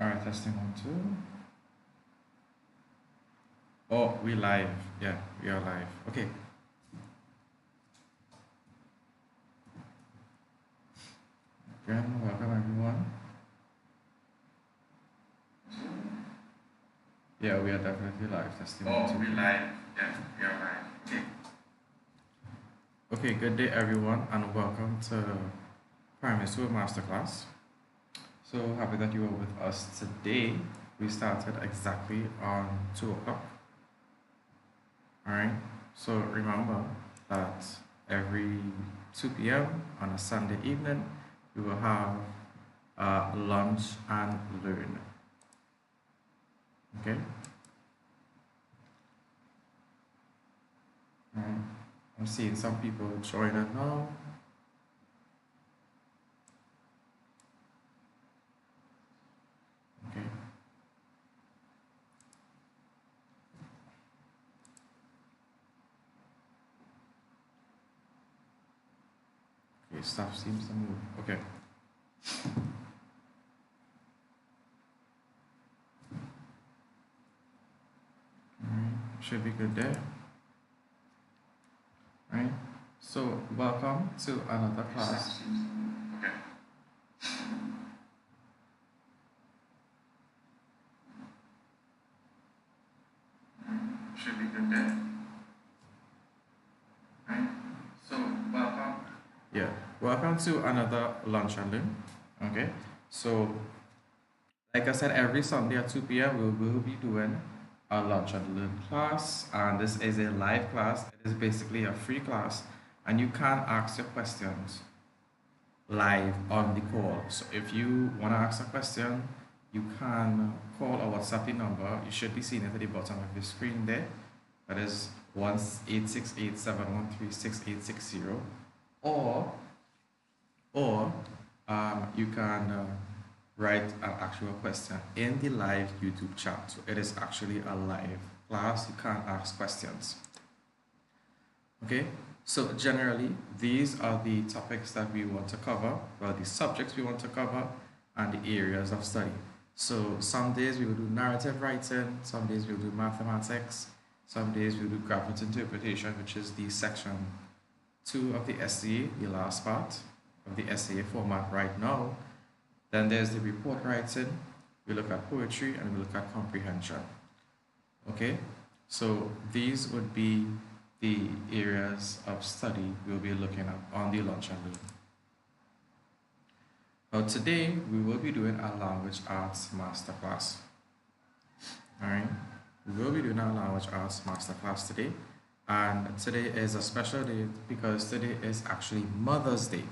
All right, testing 1, 2. Oh, we live. Yeah, we are live. Okay. Again, welcome everyone. Yeah, we are definitely live. Testing one, Oh, two. we live. Yeah, we are live. Okay. Okay, good day everyone, and welcome to Primary School Masterclass. So happy that you are with us today. We started exactly on 2 o'clock. All right. So remember that every 2 p.m. on a Sunday evening, we will have lunch and learn. Okay. All right. I'm seeing some people joining now. Okay. Okay. Stuff seems to move. Okay. All right. Should be good there. All right. So welcome to another class. Okay. Should be good there. Right. So welcome. Yeah. Welcome to another lunch and learn. Okay. So like I said, every Sunday at 2 p.m. we will be doing a lunch and learn class, and this is a live class. It is basically a free class, and you can ask your questions live on the call. So if you want to ask a question, you can call our WhatsApp number. You should be seeing it at the bottom of the screen there. That is 1-868-713-6860. Or you can write an actual question in the live YouTube chat. So it is actually a live class. You can ask questions. Okay, so generally, these are the topics that we want to cover, well, the subjects we want to cover, and the areas of study. So some days we will do narrative writing, some days we'll do mathematics, some days we'll do graphic interpretation, which is the section 2 of the essay, the last part of the essay format right now. Then there's the report writing, we look at poetry, and we look at comprehension. Okay, so these would be the areas of study we'll be looking at on the lunch and learn. Now today we will be doing a language arts masterclass. Alright, we will be doing a language arts masterclass today, and today is a special day because today is actually Mother's Day.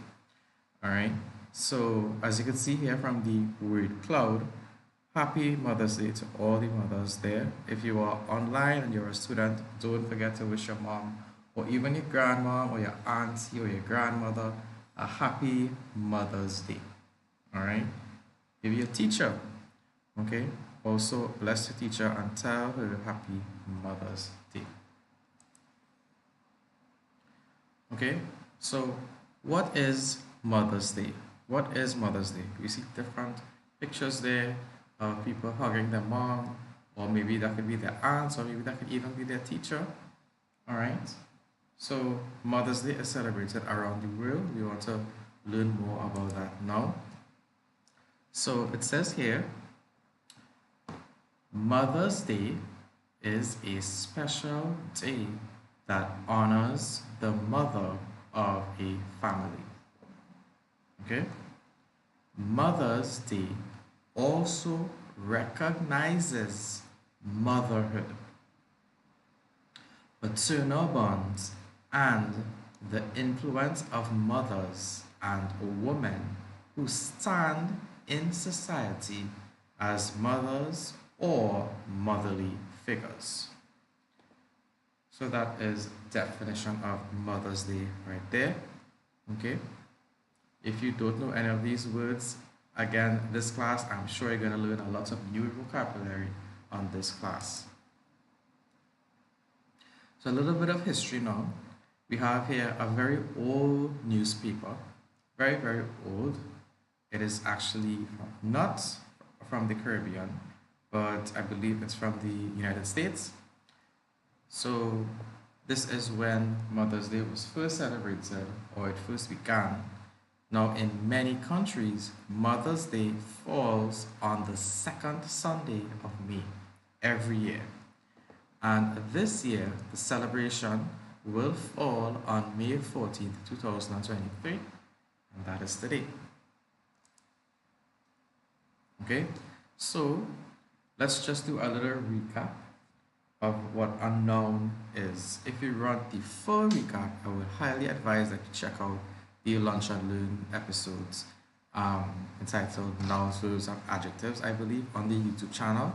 Alright, so as you can see here from the word cloud, happy Mother's Day to all the mothers there. If you are online and you're a student, don't forget to wish your mom or even your grandma or your auntie or your grandmother a happy Mother's Day. All right. If you're a teacher, okay, also bless your teacher and tell her happy Mother's Day. Okay, so what is Mother's Day? What is Mother's Day? You see different pictures there of people hugging their mom, or maybe that could be their aunts, or maybe that could even be their teacher. All right. So Mother's Day is celebrated around the world. We want to learn more about that now. So it says here, Mother's Day is a special day that honors the mother of a family. Okay? Mother's Day also recognizes motherhood, maternal bonds, and the influence of mothers and women who stand in society as mothers or motherly figures. So that is definition of Mother's Day right there. Okay. If you don't know any of these words, again, this class, I'm sure you're going to learn a lot of new vocabulary on this class. So a little bit of history now. We have here a very old newspaper, very, very old. It is actually from the Caribbean, but I believe it's from the United States. So this is when Mother's Day was first celebrated, or it first began. Now, in many countries, Mother's Day falls on the second Sunday of May every year. And this year, the celebration will fall on May 14th, 2023, and that is today. Okay, so let's just do a little recap of what a noun is. If you want the full recap, I would highly advise that you check out the Lunch and Learn episodes entitled Nouns, Verbs, and Adjectives, I believe, on the YouTube channel.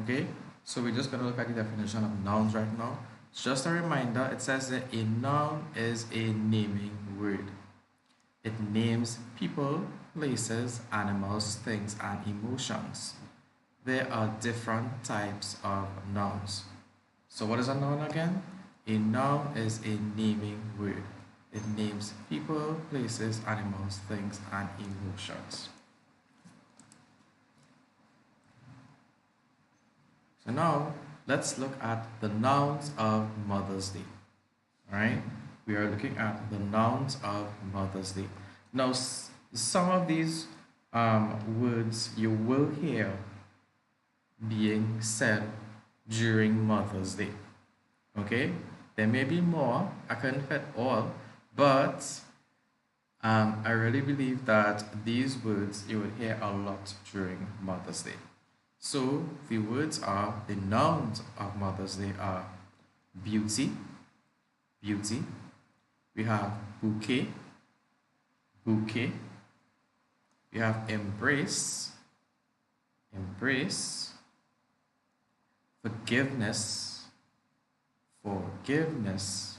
Okay, so we're just going to look at the definition of nouns right now. Just a reminder, it says that a noun is a naming word. It names people, places, animals, things, and emotions. There are different types of nouns. So what is a noun again? A noun is a naming word. It names people, places, animals, things, and emotions. So now, let's look at the nouns of Mother's Day. All right? We are looking at the nouns of Mother's Day. Now, some of these words you will hear being said during Mother's Day. Okay? There may be more. I couldn't fit all. But I really believe that these words you will hear a lot during Mother's Day. So the words are, the nouns of Mother's Day are beauty, beauty. We have bouquet, bouquet. We have embrace, embrace. Forgiveness, forgiveness.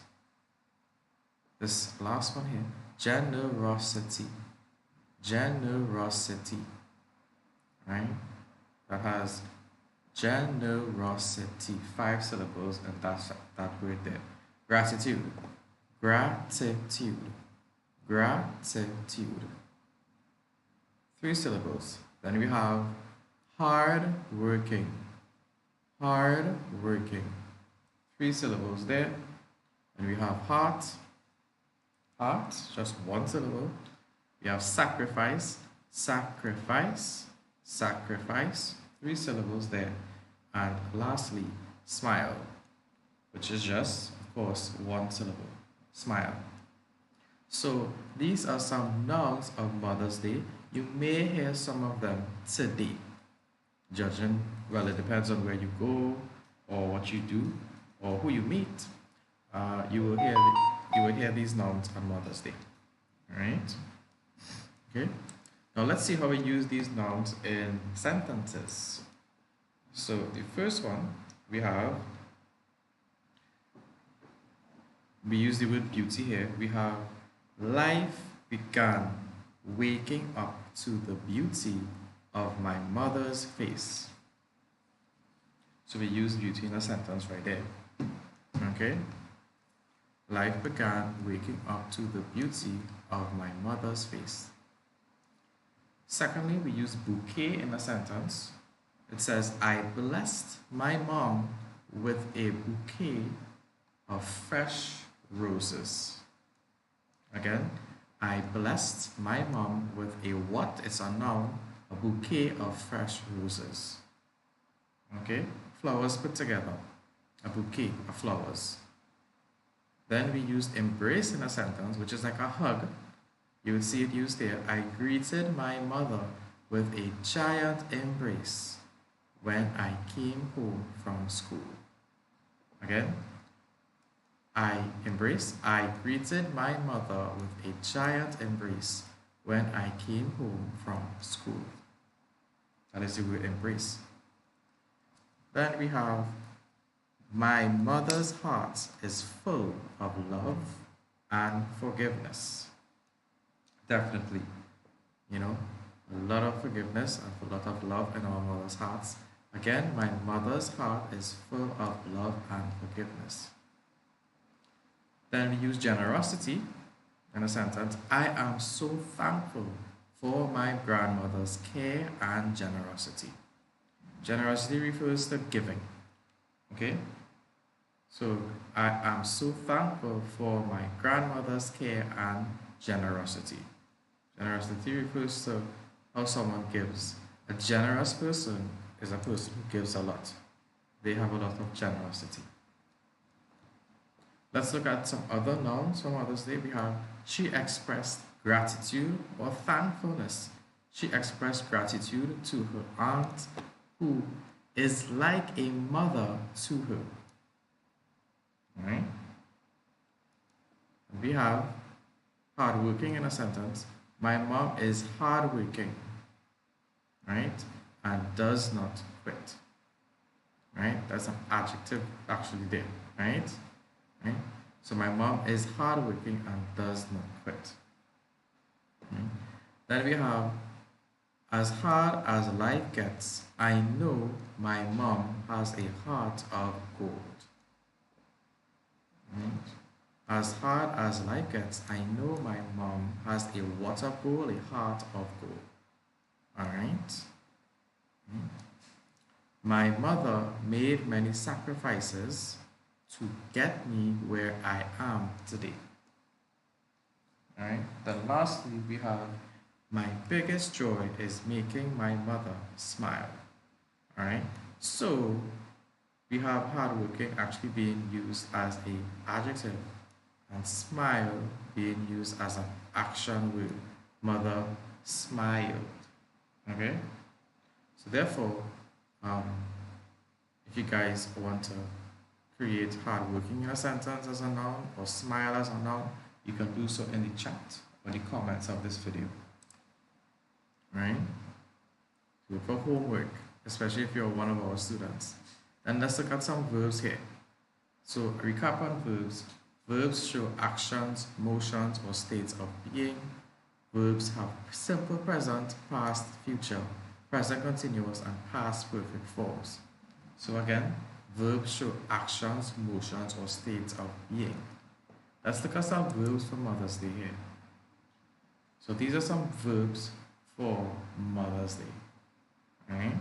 This last one here, generosity, generosity. Right? That has generosity, 5 syllables, and that's that word there. Gratitude, gratitude, gratitude, 3 syllables. Then we have hard working, hard working, 3 syllables there. And we have heart, heart, just 1 syllable. We have sacrifice, sacrifice, sacrifice, 3 syllables there. And lastly, smile, which is just, of course, 1 syllable, smile. So these are some nouns of Mother's Day. You may hear some of them today. Judging, well, it depends on where you go or what you do or who you meet. You will hear these nouns on Mother's Day. All right? Okay. Now let's see how we use these nouns in sentences. So the first one we use the word beauty here. We have life began waking up to the beauty of my mother's face. So we use beauty in a sentence right there. Okay? Life began waking up to the beauty of my mother's face. Secondly, we use bouquet in a sentence. It says, I blessed my mom with a bouquet of fresh roses. Again, I blessed my mom with a what? It's a noun, a bouquet of fresh roses. Okay? Flowers put together. A bouquet of flowers. Then we use embrace in a sentence, which is like a hug. You would see it used here. I greeted my mother with a giant embrace when I came home from school. Again, I greeted my mother with a giant embrace when I came home from school. That is the word embrace. Then we have, my mother's heart is full of love and forgiveness. Definitely, a lot of forgiveness and a lot of love in our mother's hearts. Again, my mother's heart is full of love and forgiveness. Then we use generosity in a sentence. I am so thankful for my grandmother's care and generosity. Generosity refers to giving. Okay? So I am so thankful for my grandmother's care and generosity. Generosity refers to how someone gives. A generous person is a person who gives a lot. They have a lot of generosity. Let's look at some other nouns from Mother's Day. We have she expressed gratitude or thankfulness. She expressed gratitude to her aunt who is like a mother to her. Right? We have hardworking in a sentence. My mom is hardworking, right? And does not quit. Right? That's an adjective actually there, right? Right? So my mom is hardworking and does not quit. Right? Then we have as hard as life gets, I know my mom has a heart of gold. Right? As hard as life gets, I know my mom has a what of gold, a heart of gold. Alright? My mother made many sacrifices to get me where I am today. Alright? Then lastly, we have my biggest joy is making my mother smile. Alright? So we have hardworking actually being used as an adjective and smile being used as an action word. Mother smiled. Okay? So therefore, if you guys want to create hardworking in a sentence as a noun or smile as a noun, you can do so in the chat or the comments of this video. Right? So for homework, especially if you're one of our students. Then let's look at some verbs here. So a recap on verbs. Verbs show actions, motions, or states of being. Verbs have simple present, past, future, present continuous, and past perfect forms. So again, verbs show actions, motions, or states of being. Let's look at some verbs for Mother's Day here. So these are some verbs for Mother's Day. Right?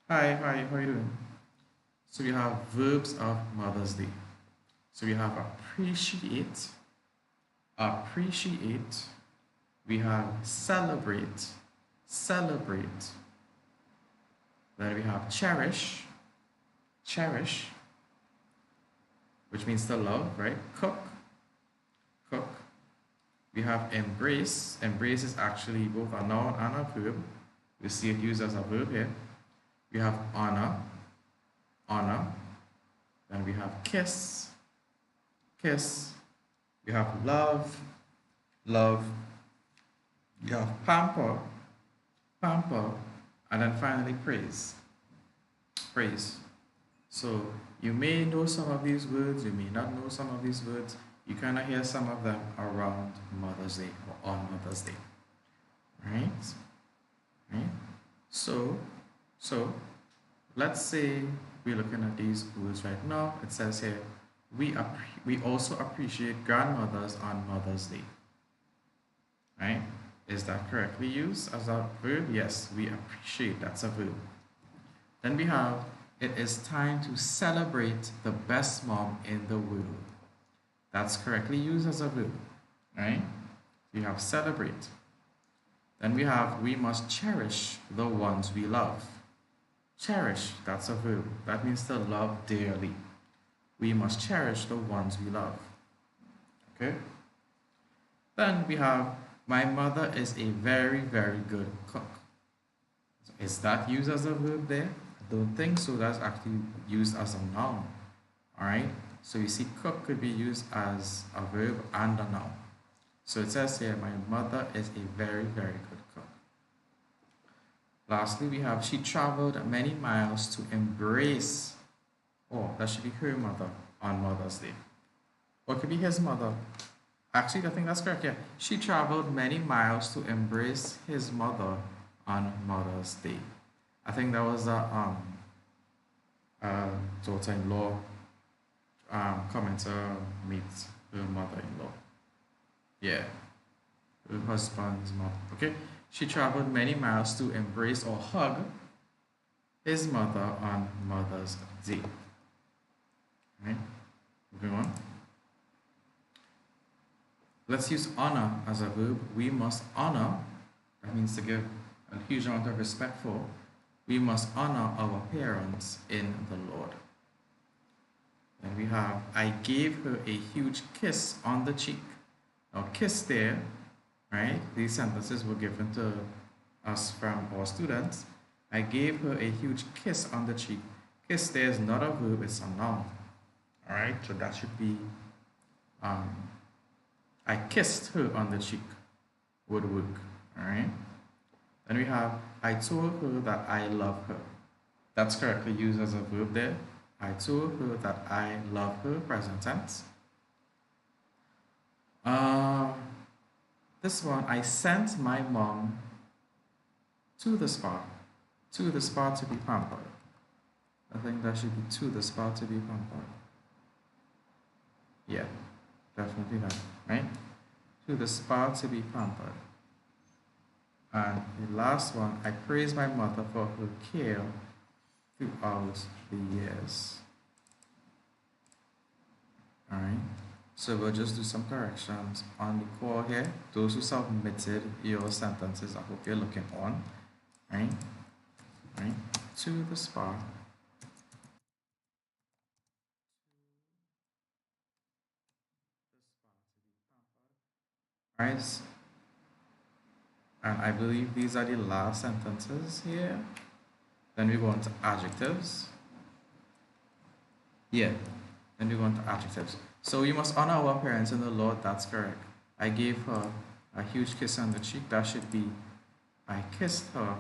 Hi, how are you doing? So we have verbs of Mother's Day. So we have appreciate, we have celebrate. Then we have cherish, which means to love, right? Cook. We have embrace. Embrace is actually both a noun and a verb. We see it used as a verb here. We have honor. Then we have kiss. We have love. We have pamper. And then finally praise. So you may know some of these words, you may not know some of these words. You kind of hear some of them around Mother's Day or on Mother's Day. Right? So let's say we're looking at these words right now. It says here, we also appreciate grandmothers on Mother's Day. Right? Is that correctly used as a verb? Yes, we appreciate. That's a verb. Then we have, it is time to celebrate the best mom in the world. That's correctly used as a verb. Right? We have celebrate. Then we have, we must cherish the ones we love. Cherish, that's a verb. That means to love dearly. We must cherish the ones we love. Okay? Then we have, my mother is a very, very good cook. Is that used as a verb there? I don't think so. That's actually used as a noun. Alright? So you see, cook could be used as a verb and a noun. So it says here, my mother is a very, very good cook. Lastly, we have, she traveled many miles to embrace, that should be her mother on Mother's Day. Or it could be his mother. Actually, I think that's correct, yeah. She traveled many miles to embrace his mother on Mother's Day. I think that was a daughter-in-law coming to meet her mother-in-law. Yeah, her husband's mother. Okay, She traveled many miles to embrace or hug his mother on Mother's Day. Right? Moving on. Let's use honor as a verb. We must honor, that means to give a huge amount of respect for. We must honor our parents in the Lord. And we have, I gave her a huge kiss on the cheek. Now, kiss there, right? These sentences were given to us from our students. I gave her a huge kiss on the cheek. Kiss there is not a verb, it's a noun. All right, so that should be, I kissed her on the cheek would work. All right. Then we have, I told her that I love her. That's correctly used as a verb there. I told her that I love her, present tense. This one, I sent my mom to the spa to be pampered. I think that should be to the spa to be pampered. Yeah, definitely that, right? To the spa to be pampered. And the last one, I praise my mother for her care throughout the years. All right, so we'll just do some corrections on the call here. Those who submitted your sentences, I hope you're looking on, right? Right, to the spa. All right, and I believe these are the last sentences here. Then we go on to adjectives. Yeah, then we go on to adjectives. So we must honor our parents in the Lord, that's correct. I gave her a huge kiss on the cheek, that should be I kissed her.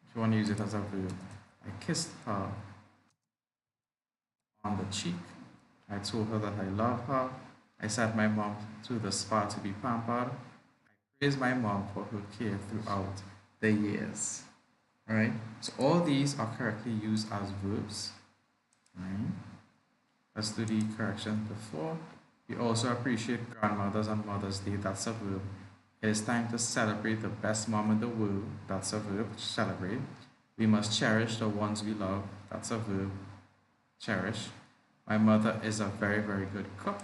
If you want to use it as a verb, I kissed her on the cheek. I told her that I love her. I sent my mom to the spa to be pampered. I praised my mom for her care throughout the years. All right, so all these are correctly used as verbs. Right. Let's do the correction before. We also appreciate grandmothers on Mother's Day. That's a verb. It is time to celebrate the best mom in the world. That's a verb. Celebrate. We must cherish the ones we love. That's a verb. Cherish. My mother is a very, very good cook.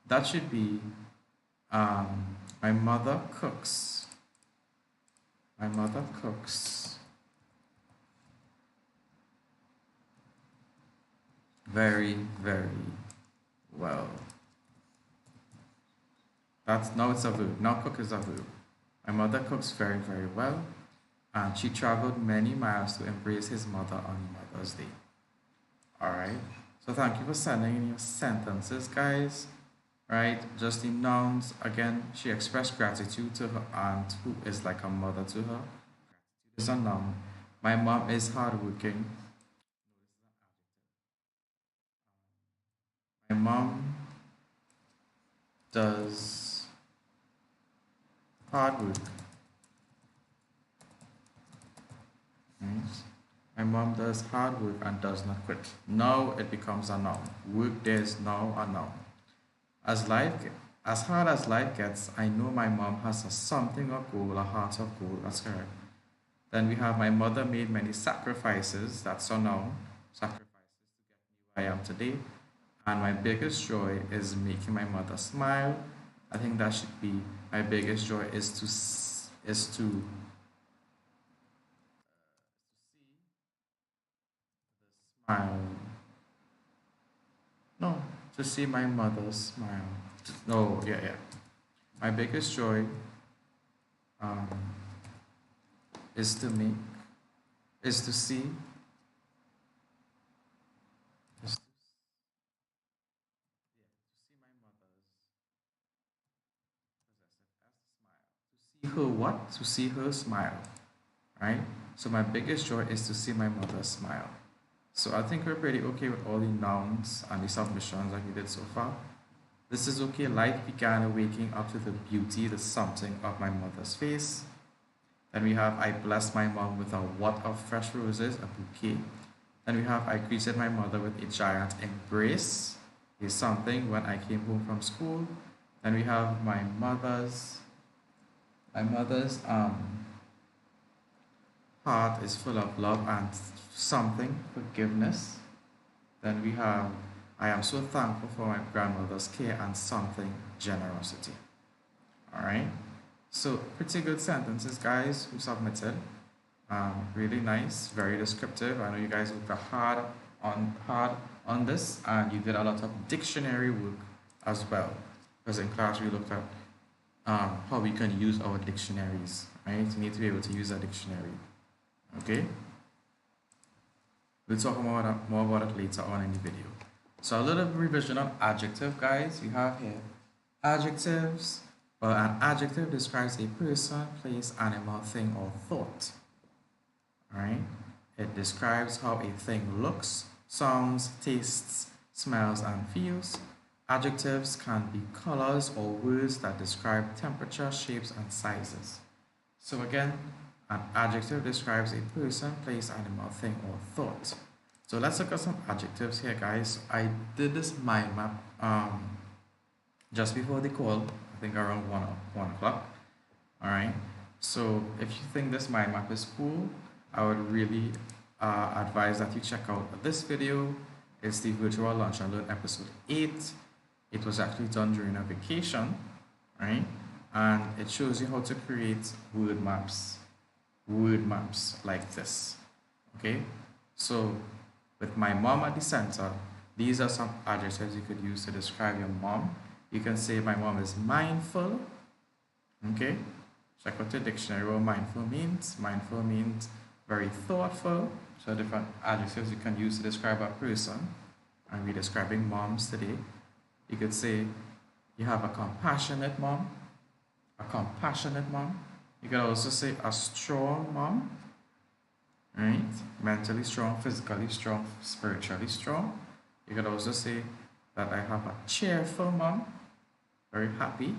That should be my mother cooks. My mother cooks very, very well. That's now it's a verb. Now cook is a verb. My mother cooks very, very well. And she traveled many miles to embrace his mother on Mother's Day. Alright. So thank you for sending in your sentences, guys. Right? Just the nouns. Again, she expressed gratitude to her aunt, who is like a mother to her. Gratitude is a noun. My mom is hardworking. My mom does hard work. Right? My mom does hard work and does not quit. Now it becomes a noun. Work there is now a noun. As hard as life gets, I know my mom has a something of gold, a heart of gold. That's correct. Then we have my mother made many sacrifices. That's a noun. Sacrifices to get me where I am today. And my biggest joy is making my mother smile. I think that should be my biggest joy is to see the smile. No, to see my mother smile. No, yeah. My biggest joy um, is to make is to see is to, yeah, to see my mother's possessive as the smile. To see her what? To see her smile. Right? So my biggest joy is to see my mother smile. So I think we're pretty okay with all the nouns and the submissions that we did so far. This is okay. Life began waking up to the beauty, the something of my mother's face. Then we have I blessed my mom with a wad of fresh roses, a bouquet. Then we have I greeted my mother with a giant embrace, is something when I came home from school. Then we have my mother's My mother's heart is full of love and something forgiveness. Then we have I am so thankful for my grandmother's care and something generosity. All right. So pretty good sentences, guys, who submitted. Really nice, very descriptive. I know you guys worked hard on this, and you did a lot of dictionary work as well. Because in class we looked at how we can use our dictionaries. Right, you need to be able to use a dictionary. Okay. We'll talk more about it later on in the video. So a little revision on adjective, guys. We have here adjectives. Well, an adjective describes a person, place, animal, thing, or thought. Alright? It describes how a thing looks, sounds, tastes, smells, and feels. Adjectives can be colors or words that describe temperature, shapes, and sizes. So again, an adjective describes a person, place, animal, thing, or thought. So let's look at some adjectives here, guys. I did this mind map just before the call, I think around 1 o'clock. Alright, so if you think this mind map is cool, I would really advise that you check out this video. It's the Virtual Lunch and Learn episode 8. It was actually done during a vacation, right? And it shows you how to create word maps like this. Okay, so with my mom at the center, these are some adjectives you could use to describe your mom. You can say my mom is mindful. Okay, check out the dictionary what mindful means. Mindful means very thoughtful. So different adjectives you can use to describe a person. And we're describing moms today. You could say you have a compassionate mom. A compassionate mom. You could also say a strong mom. Right? Mentally strong, physically strong, spiritually strong. You could also say that I have a cheerful mom, very happy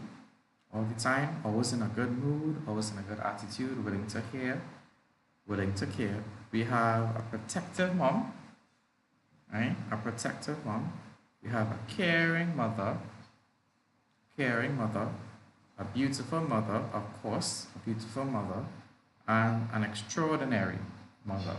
all the time, always in a good mood, always in a good attitude, willing to hear, willing to care. We have a protective mom, right? A protective mom. We have a caring mother, a beautiful mother, of course, a beautiful mother, and an extraordinary mother.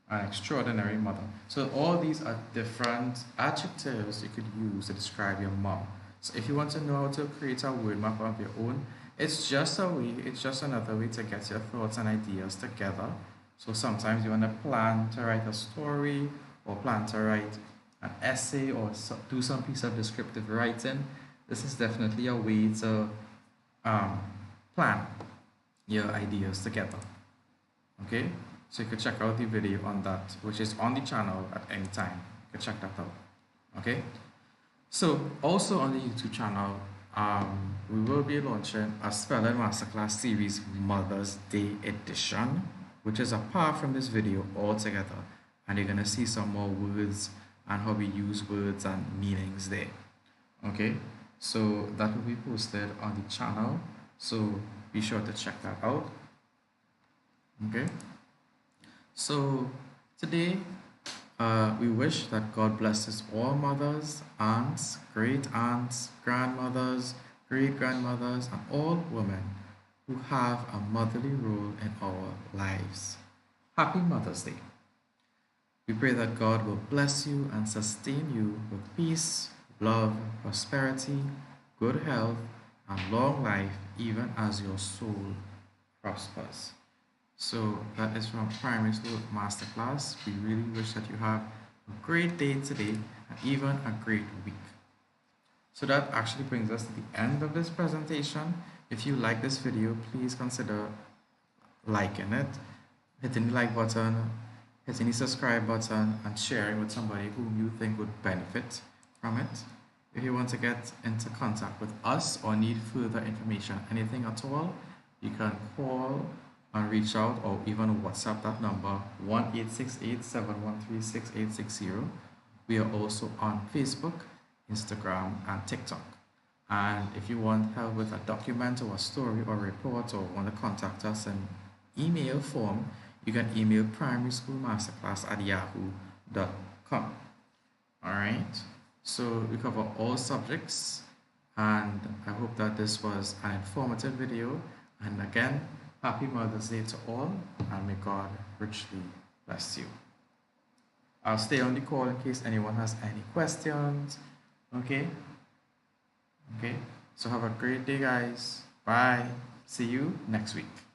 An extraordinary mother. So all these are different adjectives you could use to describe your mom. So if you want to know how to create a word map of your own, it's just another way to get your thoughts and ideas together. So sometimes you want to plan to write a story or plan to write an essay or do some piece of descriptive writing. This is definitely a way to plan your ideas together. Okay, so you could check out the video on that, which is on the channel at any time. You can check that out. Okay, so also on the YouTube channel, we will be launching a spelling masterclass series Mother's Day edition, which is apart from this video altogether, and you're gonna see some more words and how we use words and meanings there. Okay, so that will be posted on the channel, so be sure to check that out. Okay, so today we wish that God blesses all mothers, aunts, great aunts, grandmothers, great grandmothers, and all women who have a motherly role in our lives. Happy Mother's Day. We pray that God will bless you and sustain you with peace, love, prosperity, good health, and long life, even as your soul prospers. So that is from Primary School Masterclass. We really wish that you have a great day today and even a great week. So that actually brings us to the end of this presentation. If you like this video, please consider liking it, hitting the like button, hitting the subscribe button, and sharing with somebody whom you think would benefit from it. If you want to get into contact with us or need further information, anything at all, you can call and reach out or even WhatsApp that number 1-868-713-6860. We are also on Facebook, Instagram, and TikTok. And if you want help with a document or a story or a report or want to contact us in email form, you can email primaryschoolmasterclass@yahoo.com. Alright, so we cover all subjects, and I hope that this was an informative video And again, happy Mother's Day to all, and may God richly bless you. I'll stay on the call in case anyone has any questions. Okay? Okay. So have a great day, guys. Bye. See you next week.